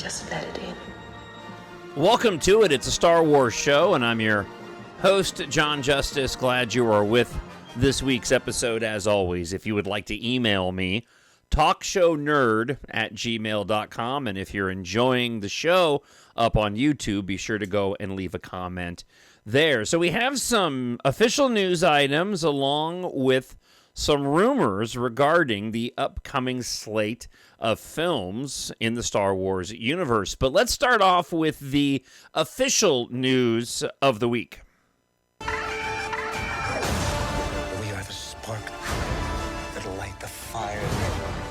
Just let it in. Welcome to it. It's a Star Wars show, and I'm your host, Jon Justice. Glad you are with this week's episode, as always. If you would like to email me, TalkShowNerd@gmail.com, and if you're enjoying the show up on YouTube, be sure to go and leave a comment there. So we have some official news items along with some rumors regarding the upcoming slate of films in the Star Wars universe. But let's start off with the official news of the week. We are the spark that'll light the fire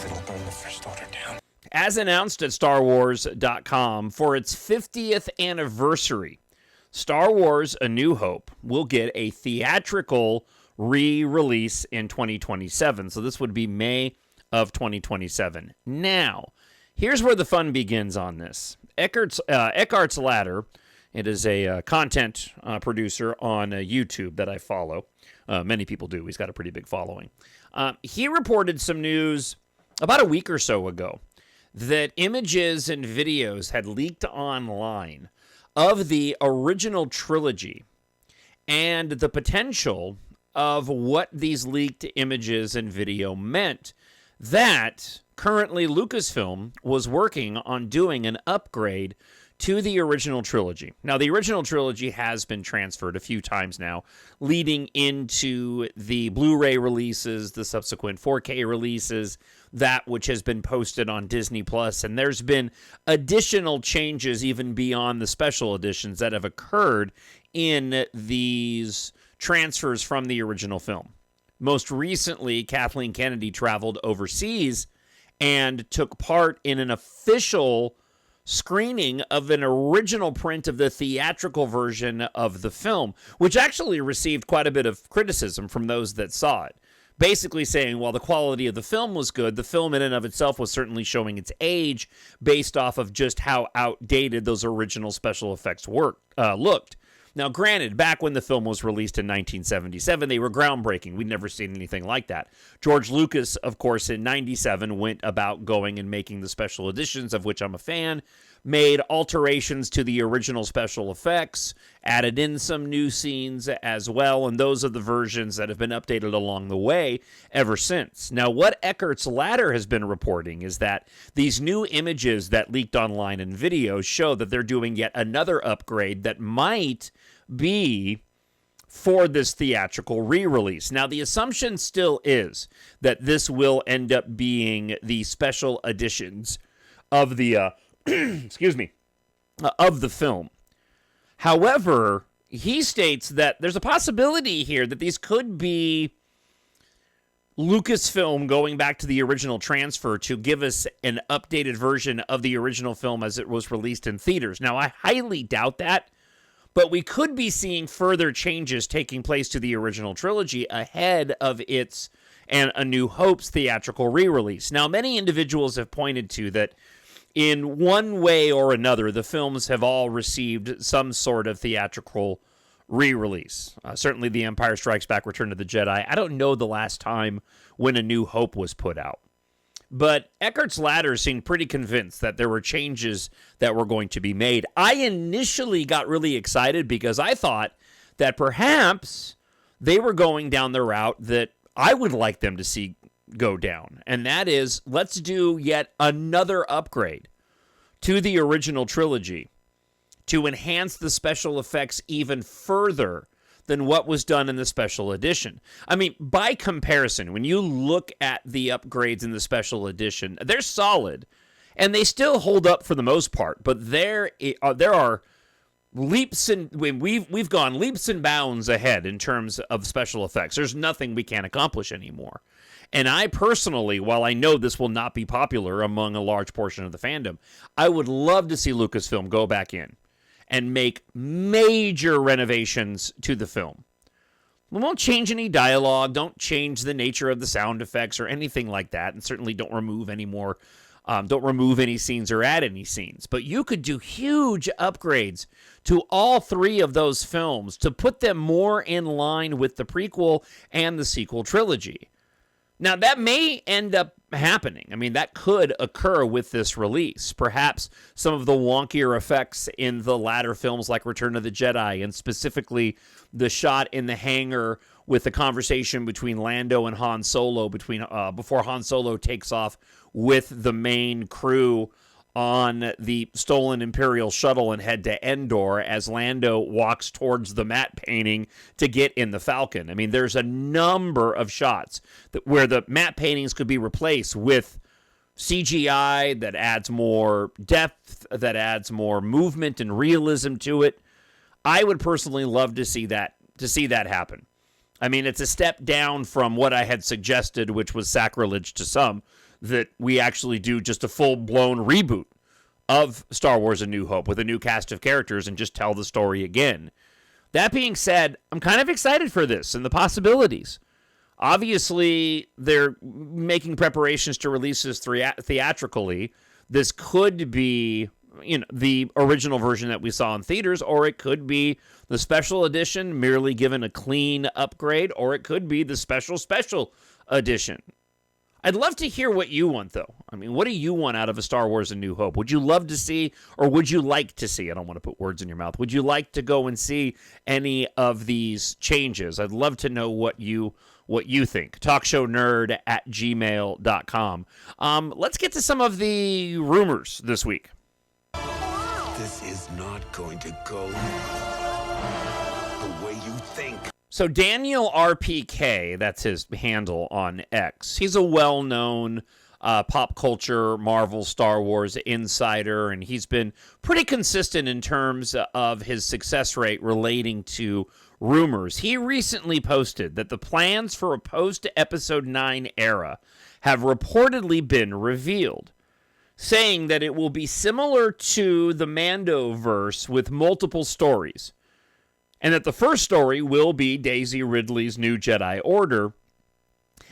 that'll burn the First Order down. As announced at StarWars.com, for its 50th anniversary, Star Wars A New Hope will get a theatrical re-release in 2027. So this would be May of 2027. Now, here's where the fun begins on this. Eckhart's Ladder, it is a content producer on YouTube that I follow. Many people do. He's got a pretty big following. He reported some news about a week or so ago that images and videos had leaked online of the original trilogy and the potential of what these leaked images and video meant, that currently Lucasfilm was working on doing an upgrade to the original trilogy. Now, the original trilogy has been transferred a few times now, leading into the Blu-ray releases, the subsequent 4K releases, that which has been posted on Disney+, and there's been additional changes even beyond the special editions that have occurred in these transfers from the original film. Most recently, Kathleen Kennedy traveled overseas and took part in an official screening of an original print of the theatrical version of the film, which actually received quite a bit of criticism from those that saw it. Basically saying, while the quality of the film was good, the film in and of itself was certainly showing its age based off of just how outdated those original special effects looked. Now, granted, back when the film was released in 1977, they were groundbreaking. We'd never seen anything like that. George Lucas, of course, in 97 went about going and making the special editions, of which I'm a fan, made alterations to the original special effects, added in some new scenes as well, and those are the versions that have been updated along the way ever since. Now, what Eckhart's Ladder has been reporting is that these new images that leaked online in videos show that they're doing yet another upgrade that might be for this theatrical re-release. Now, the assumption still is that this will end up being the special editions of the of the film. However, he states that there's a possibility here that these could be Lucasfilm going back to the original transfer to give us an updated version of the original film as it was released in theaters. Now, I highly doubt that, but we could be seeing further changes taking place to the original trilogy ahead of its and A New Hope's theatrical re-release. Now, many individuals have pointed to that in one way or another, the films have all received some sort of theatrical re-release. Certainly The Empire Strikes Back, Return of the Jedi. I don't know the last time when A New Hope was put out. But Eckhart's Ladder seemed pretty convinced that there were changes that were going to be made. I initially got really excited because I thought that perhaps they were going down the route that I would like them to see go down. And that is, let's do yet another upgrade to the original trilogy to enhance the special effects even further than what was done in the special edition. I mean, by comparison, when you look at the upgrades in the special edition, they're solid, and they still hold up for the most part, but there are leaps and we've gone leaps and bounds ahead in terms of special effects. There's nothing we can't accomplish anymore. And I personally, while I know this will not be popular among a large portion of the fandom, I would love to see Lucasfilm go back in and make major renovations to the film. We won't change any dialogue, don't change the nature of the sound effects or anything like that, and certainly don't remove any more, don't remove any scenes or add any scenes. But you could do huge upgrades to all three of those films to put them more in line with the prequel and the sequel trilogy. Now, that may end up happening. I mean, that could occur with this release. Perhaps some of the wonkier effects in the latter films like Return of the Jedi, and specifically the shot in the hangar with the conversation between Lando and Han Solo before Han Solo takes off with the main crew on the stolen Imperial shuttle and head to Endor as Lando walks towards the matte painting to get in the Falcon. I mean, there's a number of shots where the matte paintings could be replaced with CGI that adds more depth, that adds more movement and realism to it. I would personally love to see that happen. I mean, it's a step down from what I had suggested, which was sacrilege to some, that we actually do just a full-blown reboot of Star Wars A New Hope with a new cast of characters and just tell the story again. That being said, I'm kind of excited for this and the possibilities. Obviously, they're making preparations to release this theatrically. This could be, the original version that we saw in theaters, or it could be the special edition merely given a clean upgrade, or it could be the special edition. I'd love to hear what you want, though. I mean, what do you want out of a Star Wars A New Hope? Would you love to see, or would you like to see, I don't want to put words in your mouth, would you like to go and see any of these changes? I'd love to know what you think. TalkShowNerd@gmail.com. Let's get to some of the rumors this week. This is not going to go the way you think. So Daniel RPK, that's his handle on X, he's a well-known pop culture, Marvel, Star Wars insider, and he's been pretty consistent in terms of his success rate relating to rumors. He recently posted that the plans for a post-Episode 9 era have reportedly been revealed, saying that it will be similar to the Mandoverse with multiple stories, and that the first story will be Daisy Ridley's New Jedi Order,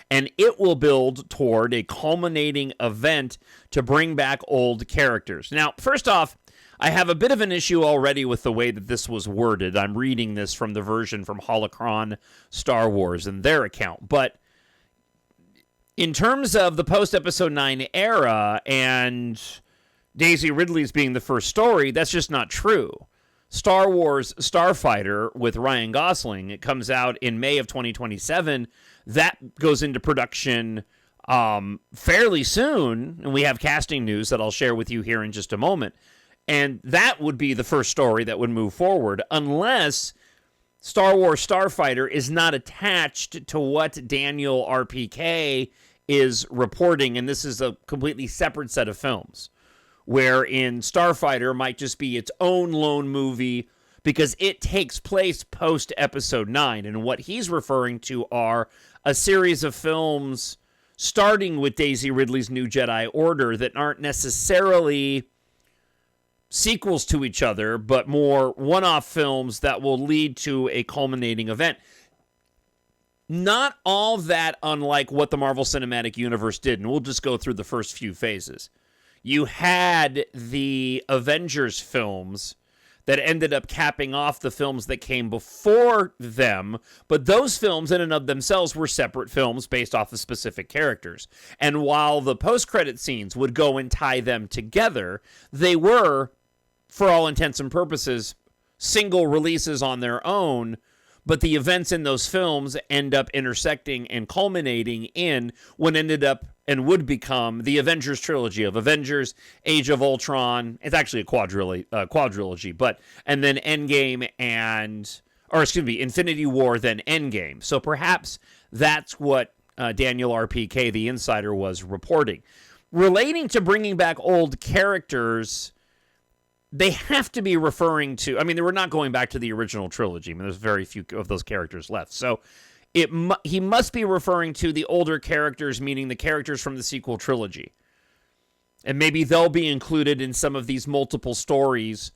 and it will build toward a culminating event to bring back old characters. Now, first off, I have a bit of an issue already with the way that this was worded. I'm reading this from the version from Holocron Star Wars and their account, but in terms of the post-Episode 9 era and Daisy Ridley's being the first story, that's just not true. Star Wars Starfighter with Ryan Gosling, it comes out in May of 2027. That goes into production fairly soon, and we have casting news that I'll share with you here in just a moment. And that would be the first story that would move forward, unless Star Wars Starfighter is not attached to what Daniel RPK is reporting, and this is a completely separate set of films, wherein Starfighter might just be its own lone movie because it takes place post-Episode 9, and what he's referring to are a series of films starting with Daisy Ridley's New Jedi Order that aren't necessarily sequels to each other, but more one-off films that will lead to a culminating event. Not all that unlike what the Marvel Cinematic Universe did, and we'll just go through the first few phases. You had the Avengers films that ended up capping off the films that came before them, but those films in and of themselves were separate films based off of specific characters. And while the post-credit scenes would go and tie them together, they were, for all intents and purposes, single releases on their own, but the events in those films end up intersecting and culminating in what ended up and would become the Avengers trilogy of Avengers, Age of Ultron. It's actually a quadrilogy, but and then Endgame Infinity War, then Endgame. So perhaps that's what Daniel RPK, the insider, was reporting. Relating to bringing back old characters, they have to be referring to, they were not going back to the original trilogy. There's very few of those characters left. So he must be referring to the older characters, meaning the characters from the sequel trilogy. And maybe they'll be included in some of these multiple stories,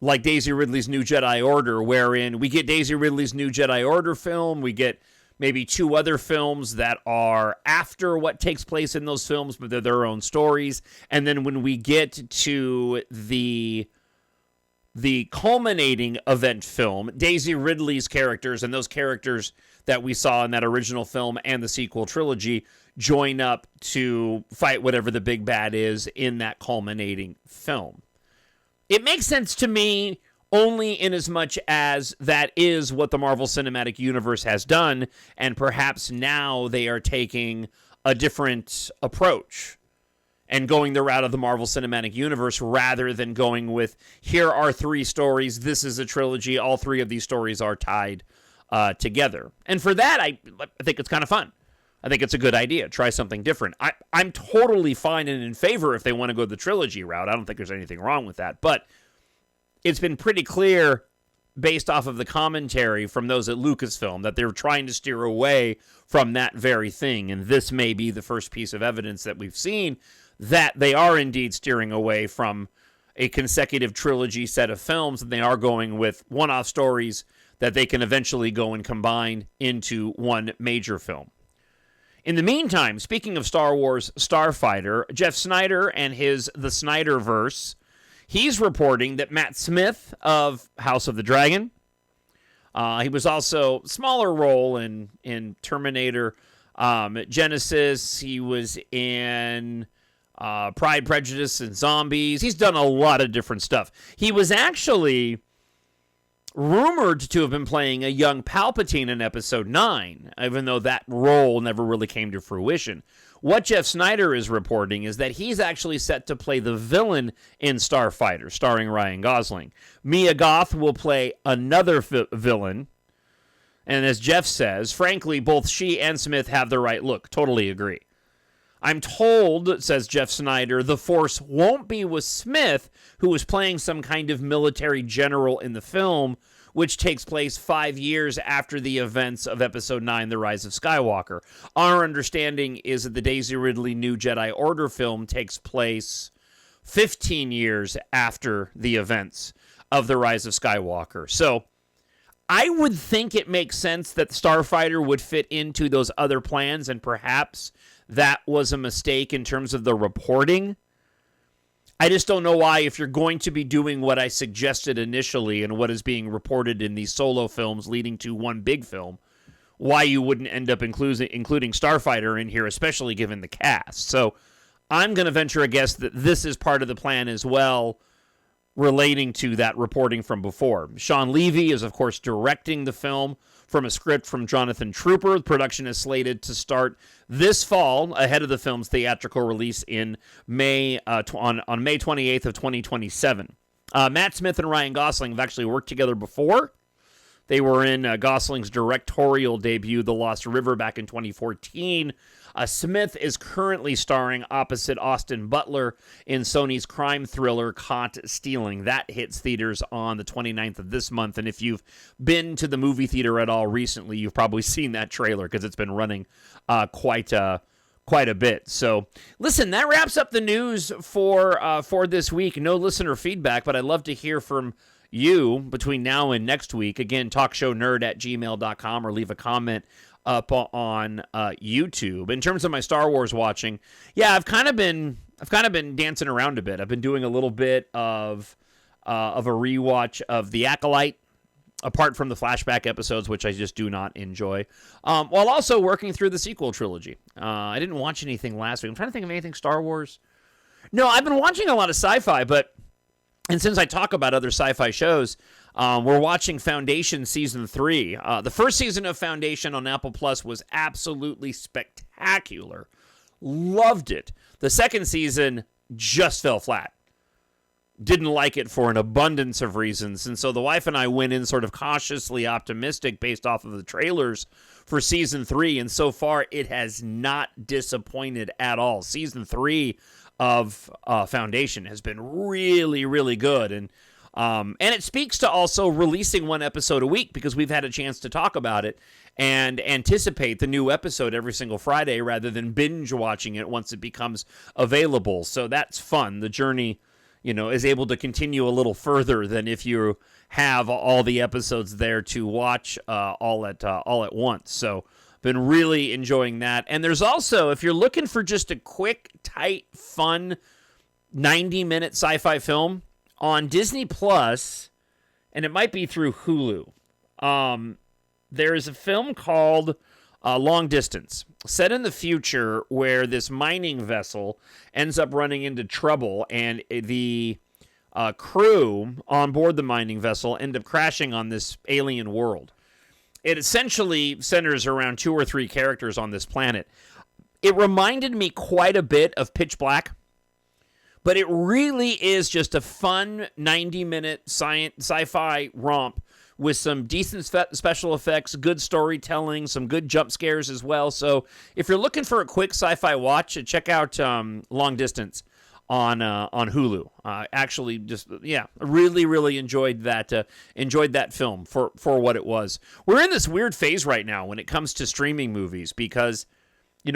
like Daisy Ridley's New Jedi Order, wherein we get Daisy Ridley's New Jedi Order film, we get maybe two other films that are after what takes place in those films, but they're their own stories. And then when we get to the the culminating event film, Daisy Ridley's characters and those characters that we saw in that original film and the sequel trilogy join up to fight whatever the big bad is in that culminating film. It makes sense to me only in as much as that is what the Marvel Cinematic Universe has done, and perhaps now they are taking a different approach and going the route of the Marvel Cinematic Universe rather than going with, here are 3 stories, this is a trilogy, all 3 of these stories are tied together. And for that, I think it's kind of fun. I think it's a good idea. Try something different. I'm totally fine and in favor if they want to go the trilogy route. I don't think there's anything wrong with that. But it's been pretty clear, based off of the commentary from those at Lucasfilm, that they're trying to steer away from that very thing. And this may be the first piece of evidence that we've seen that they are indeed steering away from a consecutive trilogy set of films, and they are going with one-off stories that they can eventually go and combine into one major film. In the meantime, speaking of Star Wars Starfighter, Jeff Snyder and his The Snyderverse, he's reporting that Matt Smith of House of the Dragon, he was also a smaller role in Terminator Genesis, he was in Pride, Prejudice, and Zombies. He's done a lot of different stuff. He was actually rumored to have been playing a young Palpatine in Episode 9, even though that role never really came to fruition. What Jeff Snyder is reporting is that he's actually set to play the villain in Starfighter, starring Ryan Gosling. Mia Goth will play another villain, and as Jeff says, frankly, both she and Smith have the right look. Totally agree. I'm told, says Jeff Snyder, the Force won't be with Smith, who is playing some kind of military general in the film, which takes place 5 years after the events of Episode 9, The Rise of Skywalker. Our understanding is that the Daisy Ridley New Jedi Order film takes place 15 years after the events of The Rise of Skywalker. So I would think it makes sense that Starfighter would fit into those other plans, and perhaps that was a mistake in terms of the reporting. I just don't know why, if you're going to be doing what I suggested initially and what is being reported in these solo films leading to one big film, why you wouldn't end up including Starfighter in here, especially given the cast. So I'm going to venture a guess that this is part of the plan as well, relating to that reporting from before. Sean Levy is, of course, directing the film from a script from Jonathan Trooper. Production is slated to start this fall, ahead of the film's theatrical release in May on May 28th of 2027. Matt Smith and Ryan Gosling have actually worked together before. They were in Gosling's directorial debut, The Lost River, back in 2014. Smith is currently starring opposite Austin Butler in Sony's crime thriller Caught Stealing. That hits theaters on the 29th of this month, and if you've been to the movie theater at all recently, you've probably seen that trailer because it's been running quite a bit. So, listen, that wraps up the news for this week. No listener feedback, but I'd love to hear from you between now and next week. Again, talkshownerd@gmail.com, or leave a comment up on YouTube. In terms of my Star Wars watching, yeah, I've kind of been dancing around a bit. I've been doing a little bit of a rewatch of The Acolyte, apart from the flashback episodes, which I just do not enjoy, while also working through the sequel trilogy. I didn't watch anything last week. I'm trying to think of anything Star Wars. No, I've been watching a lot of sci-fi, and since I talk about other sci-fi shows, we're watching Foundation Season 3. The first season of Foundation on Apple Plus was absolutely spectacular. Loved it. The second season just fell flat. Didn't like it for an abundance of reasons, and so the wife and I went in sort of cautiously optimistic based off of the trailers for Season 3, and so far it has not disappointed at all. Season 3 of Foundation has been really, really good, and it speaks to also releasing one episode a week, because we've had a chance to talk about it and anticipate the new episode every single Friday rather than binge watching it once it becomes available. So that's fun. The journey, is able to continue a little further than if you have all the episodes there to watch all at once. So been really enjoying that. And there's also, if you're looking for just a quick, tight, fun 90-minute sci-fi film on Disney Plus, and it might be through Hulu. There is a film called Long Distance, set in the future where this mining vessel ends up running into trouble, and the crew on board the mining vessel end up crashing on this alien world. It essentially centers around 2 or 3 characters on this planet. It reminded me quite a bit of Pitch Black, but it really is just a fun 90-minute sci-fi romp with some decent special effects, good storytelling, some good jump scares as well. So if you're looking for a quick sci-fi watch, check out Long Distance on Hulu. Actually, just really enjoyed that film for what it was. We're in this weird phase right now when it comes to streaming movies because,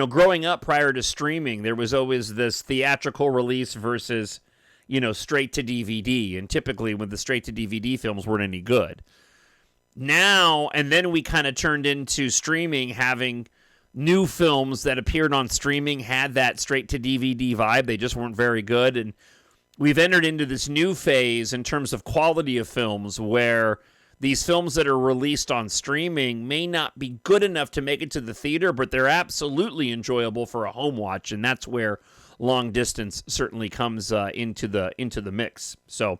growing up prior to streaming, there was always this theatrical release versus, straight to DVD. And typically when the straight to DVD films weren't any good. Now, and then we kind of turned into streaming, having new films that appeared on streaming had that straight to DVD vibe. They just weren't very good. And we've entered into this new phase in terms of quality of films where these films that are released on streaming may not be good enough to make it to the theater, but they're absolutely enjoyable for a home watch, and that's where Long Distance certainly comes into the mix. So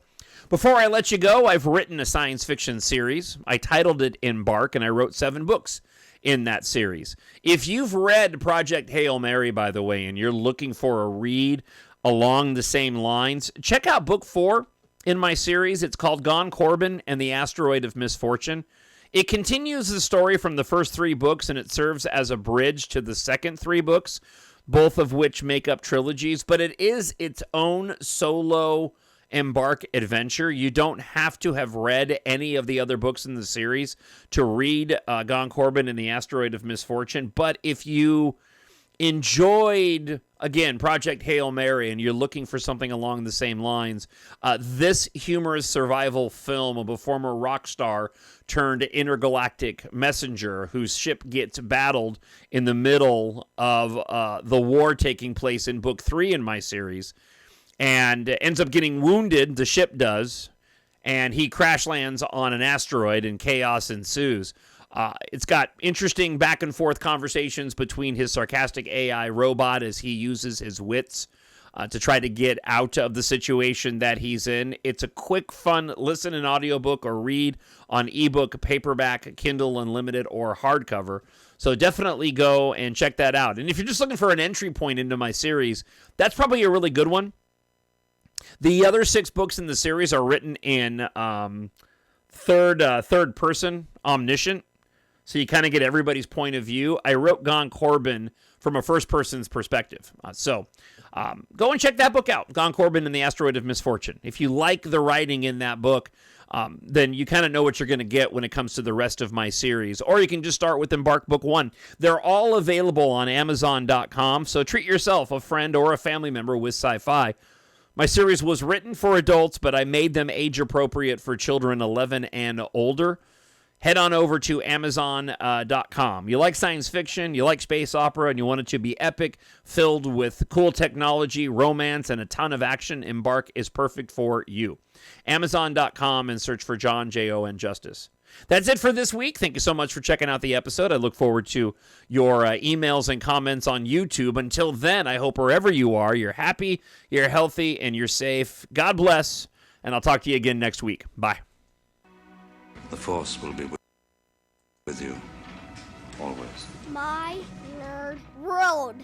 before I let you go, I've written a science fiction series. I titled it EMBARK, and I wrote 7 books in that series. If you've read Project Hail Mary, by the way, and you're looking for a read along the same lines, check out book 4 in my series. It's called Corbijn and the Asteroid of Misfortune. It continues the story from the first 3 books, and it serves as a bridge to the second 3 books, both of which make up trilogies, but it is its own solo EMBARK adventure. You don't have to have read any of the other books in the series to read Corbijn and the Asteroid of Misfortune, but if you enjoyed, again, Project Hail Mary, and you're looking for something along the same lines, this humorous survival film of a former rock star turned intergalactic messenger whose ship gets battled in the middle of the war taking place in book 3 in my series, and ends up getting wounded, the ship does, and he crash lands on an asteroid and chaos ensues. It's got interesting back and forth conversations between his sarcastic AI robot as he uses his wits to try to get out of the situation that he's in. It's a quick, fun listen in audiobook or read on ebook, paperback, Kindle Unlimited, or hardcover. So definitely go and check that out. And if you're just looking for an entry point into my series, that's probably a really good one. The other 6 books in the series are written in third person, omniscient. So you kind of get everybody's point of view. I wrote Corbijn from a first person's perspective. So go and check that book out, Corbijn and the Asteroid of Misfortune. If you like the writing in that book, then you kind of know what you're going to get when it comes to the rest of my series. Or you can just start with EMBARK Book 1. They're all available on Amazon.com, so treat yourself, a friend, or a family member with sci-fi. My series was written for adults, but I made them age appropriate for children 11 and older. Head on over to Amazon.com. You like science fiction, you like space opera, and you want it to be epic, filled with cool technology, romance, and a ton of action, EMBARK is perfect for you. Amazon.com and search for Jon, Jon Justice. That's it for this week. Thank you so much for checking out the episode. I look forward to your emails and comments on YouTube. Until then, I hope wherever you are, you're happy, you're healthy, and you're safe. God bless, and I'll talk to you again next week. Bye. The Force will be with you, always. My nerd world.